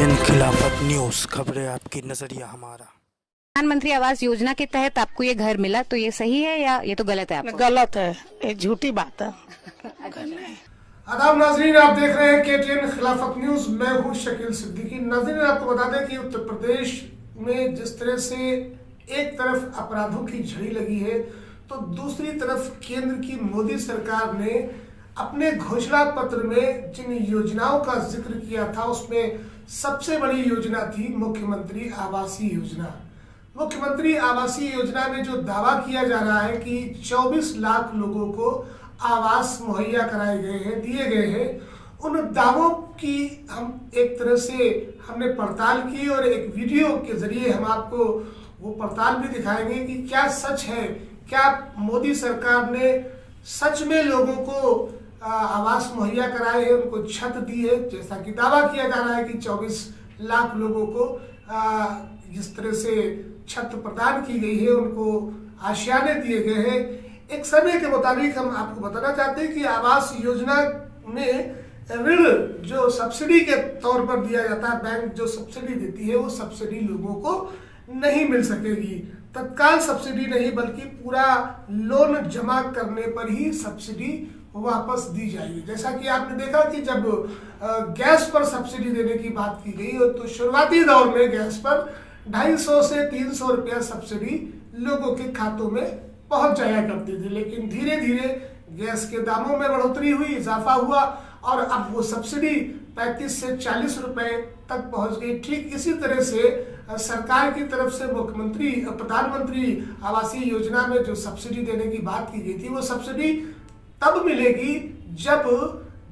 KTN खिलाफत news, खबरें आपकी, नजरिया हमारा। प्रधानमंत्री आवास योजना के तहत आपको ये घर मिला, तो ये सही है या ये तो गलत है आपको? गलत है, ये झूठी बात है। आदाब नाजरीन, आप देख रहे हैं KTN खिलाफत न्यूज। मैं हूं शकील सिद्दीकी। नाजरीन, आपको बता दें कि उत्तर प्रदेश में जिस तरह से एक तरफ अपराधों की झड़ी लगी है, तो दूसरी तरफ केंद्र की मोदी सरकार ने अपने घोषणा पत्र में जिन योजनाओं का जिक्र किया था, उसमें सबसे बड़ी योजना थी मुख्यमंत्री आवासीय योजना। मुख्यमंत्री आवासीय योजना में जो दावा किया जा रहा है कि 24 लाख लोगों को आवास मुहैया कराए गए हैं, दिए गए हैं, उन दावों की हम एक तरह से हमने पड़ताल की और एक वीडियो के जरिए हम आपको वो पड़ताल भी दिखाएंगे कि क्या सच है, क्या मोदी सरकार ने सच में लोगों को आवास मुहैया कराए हैं, उनको छत दी है, जैसा कि दावा किया जा रहा है कि 24 लाख लोगों को जिस तरह से छत प्रदान की गई है, उनको आशियाने दिए गए हैं। एक सर्वे के मुताबिक हम आपको बताना चाहते हैं कि आवास योजना में ऋण जो सब्सिडी के तौर पर दिया जाता है, बैंक जो सब्सिडी देती है, वो सब्सिडी लोगों को नहीं मिल सकेगी। तत्काल सब्सिडी नहीं, बल्कि पूरा लोन जमा करने पर ही सब्सिडी वापस दी जाएगी। जैसा कि आपने देखा कि जब गैस पर सब्सिडी देने की बात की गई, तो शुरुआती दौर में गैस पर 250 से 300 रुपया सब्सिडी लोगों के खातों में पहुंच जाया करती थी। लेकिन धीरे धीरे गैस के दामों में बढ़ोतरी हुई, इजाफा हुआ और अब वो सब्सिडी 35 से 40 रुपए तक पहुंच गई। ठीक इसी तरह से सरकार की तरफ से प्रधानमंत्री आवासीय योजना में जो सब्सिडी देने की बात की गई थी, वो सब्सिडी तब मिलेगी जब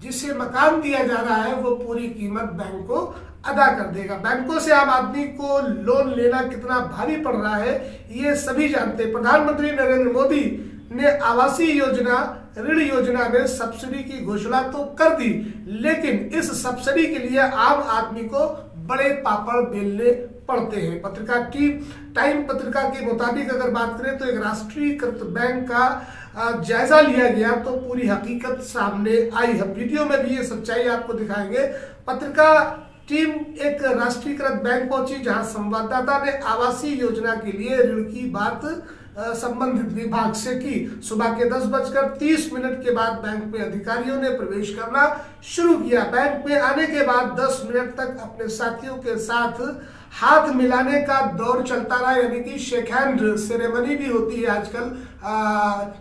जिसे मकान दिया जा रहा है वो पूरी कीमत बैंक को अदा कर देगा। बैंकों से आम आदमी को लोन लेना कितना भारी पड़ रहा है, ये सभी जानते हैं। प्रधानमंत्री नरेंद्र मोदी ने आवासीय योजना, ऋण योजना में सब्सिडी की घोषणा तो कर दी, लेकिन इस सब्सिडी के लिए आम आदमी को बड़े पापड़ बेलने पड़ते हैं। पत्रिका टाइम पत्रिका के मुताबिक अगर बात करें तो एक राष्ट्रीयकृत बैंक का जायजा लिया गया तो पूरी हकीकत सामने आई। हम वीडियो में भी ये सच्चाई आपको दिखाएंगे। पत्रिका टीम एक राष्ट्रीयकृत बैंक पहुंची, जहां संवाददाता ने आवासीय योजना के लिए ऋण की बात संबंधित विभाग से की। सुबह के 10:30 के बाद बैंक में अधिकारियों ने प्रवेश करना शुरू किया। बैंक में आने के बाद 10 मिनट तक अपने साथियों के साथ हाथ मिलाने का दौर चलता रहा, यानी कि शेक हैंड सेरेमनी भी होती है आजकल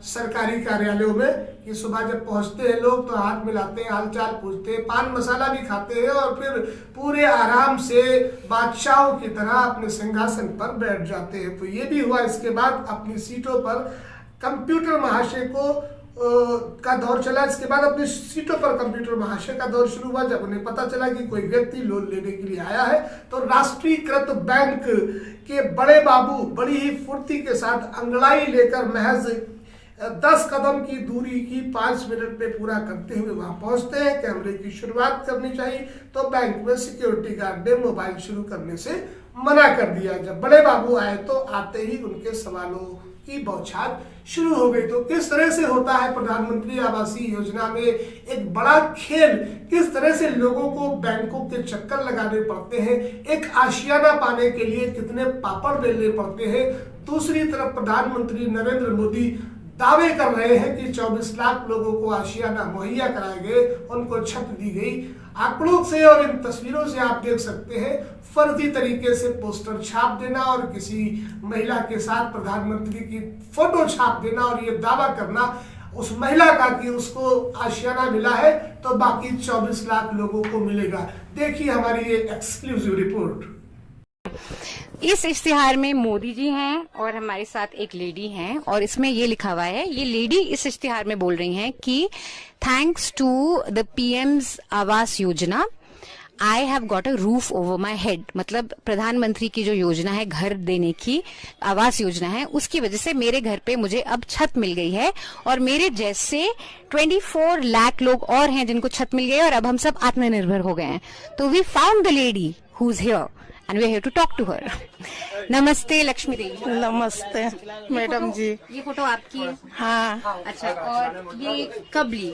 सरकारी कार्यालयों में, कि सुबह जब पहुंचते हैं लोग तो हाथ मिलाते हैं, हालचाल पूछते हैं, पान मसाला भी खाते हैं और फिर पूरे आराम से बादशाहों की तरह अपने सिंहासन पर बैठ जाते हैं। तो ये भी हुआ। इसके बाद अपनी सीटों पर कंप्यूटर महाशय का दौर चला। इसके बाद अपनी सीटों पर कंप्यूटर महाशय का दौर शुरू हुआ। जब उन्हें पता चला कि कोई व्यक्ति लोन लेने के लिए आया है, तो राष्ट्रीयकृत बैंक के बड़े बाबू बड़ी ही फुर्ती के साथ अंगड़ाई लेकर महज 10 कदम की दूरी की 5 मिनट में पूरा करते हुए वहां पहुंचते हैं। कैमरे की शुरुआत करनी चाहिए तो बैंक में सिक्योरिटी गार्ड ने मोबाइल शुरू करने से मना कर दिया। जब बड़े बाबू आए तो आते ही उनके सवालों की बौछार शुरू हो गई। तो किस तरह से होता है प्रधानमंत्री आवासीय योजना में एक बड़ा खेल, किस तरह से लोगों को बैंकों के चक्कर लगाने पड़ते हैं, एक आशियाना पाने के लिए कितने पापड़ बेलने पड़ते हैं। दूसरी तरफ प्रधानमंत्री नरेंद्र मोदी दावे कर रहे हैं कि 24 लाख लोगों को आशियाना मुहैया कराए गए, उनको छत दी गई। आंकड़ों से और इन तस्वीरों से आप देख सकते हैं फर्जी तरीके से पोस्टर छाप देना और किसी महिला के साथ प्रधानमंत्री की फोटो छाप देना और ये दावा करना उस महिला का कि उसको आशियाना मिला है तो बाकी 24 लाख लोगों को मिलेगा। देखिए हमारी ये एक्सक्लूसिव रिपोर्ट। इस इश्तिहार में मोदी जी हैं और हमारे साथ एक लेडी हैं और इसमें ये लिखा हुआ है, ये लेडी इस इश्तिहार में बोल रही हैं कि thanks to the PM's Awas Yojana I have got a roof over my head. मतलब प्रधानमंत्री की जो योजना है, घर देने की आवास योजना है, उसकी वजह से मेरे घर पे मुझे अब छत मिल गई है और मेरे जैसे 24 लाख लोग और हैं जिनको छत मिल गई है और अब हम सब आत्मनिर्भर हो गए हैं। तो we found the lady who is here and we are here to talk to her. नमस्ते लक्ष्मी देवी। नमस्ते मैडम जी। ये फोटो आपकी है? हाँ। अच्छा, और ये कब ली?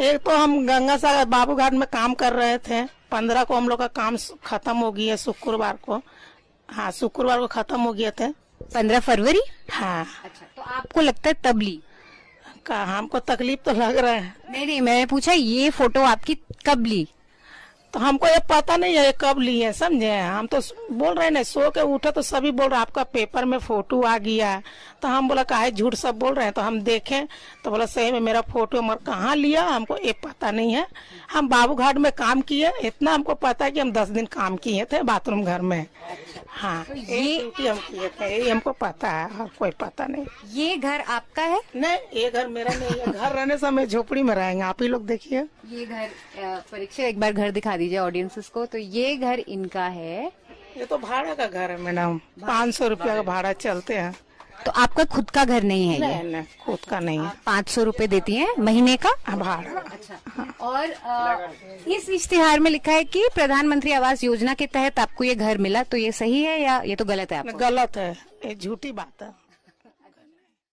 एक तो हम गंगा सागर बाबूघाट में काम कर रहे थे, 15 को हम लोग का काम खत्म हो गया शुक्रवार को। हाँ, शुक्रवार को खत्म हो गया था। 15 फरवरी। हाँ, अच्छा, तो आपको लगता है तब ली? का हमको तकलीफ तो लग रहा है। नहीं, मैंने पूछा ये फोटो आपकी कब ली? तो हमको ये पता नहीं है ये कब ली है, समझे। हम तो बोल रहे हैं ना, सो के उठे तो सभी बोल रहे आपका पेपर में फोटो आ गया। तो हम बोला काहे झूठ सब बोल रहे हैं। तो हम देखें तो बोला सही में मेरा फोटो मगर कहाँ लिया हमको ये पता नहीं है। हम बाबूघाट में काम किए, इतना हमको पता है कि हम 10 दिन काम किए थे बाथरूम घर में। हाँ, तो ये ड्यूटी हम किए थे, ये हमको पता है और कोई पता नहीं। ये घर आपका है? नहीं, ये घर मेरा नहीं है। घर रहने से हमें झोपड़ी में रहेंगे। आप ही लोग देखिए ये घर, परीक्षा एक बार घर दिखा दीजिए ऑडियंसेस को। तो ये घर इनका है। ये तो भाड़ा का घर है मैडम, 500 रुपया का भाड़ा चलते हैं। तो आपका खुद का घर नहीं है ये? नहीं, खुद का नहीं है। 500 रुपए देती हैं महीने का भाड़ा। अच्छा। और इस इश्तिहार में लिखा है कि प्रधानमंत्री आवास योजना के तहत आपको ये घर मिला, तो ये सही है या ये तो गलत है? आपको गलत है, ये झूठी बात है।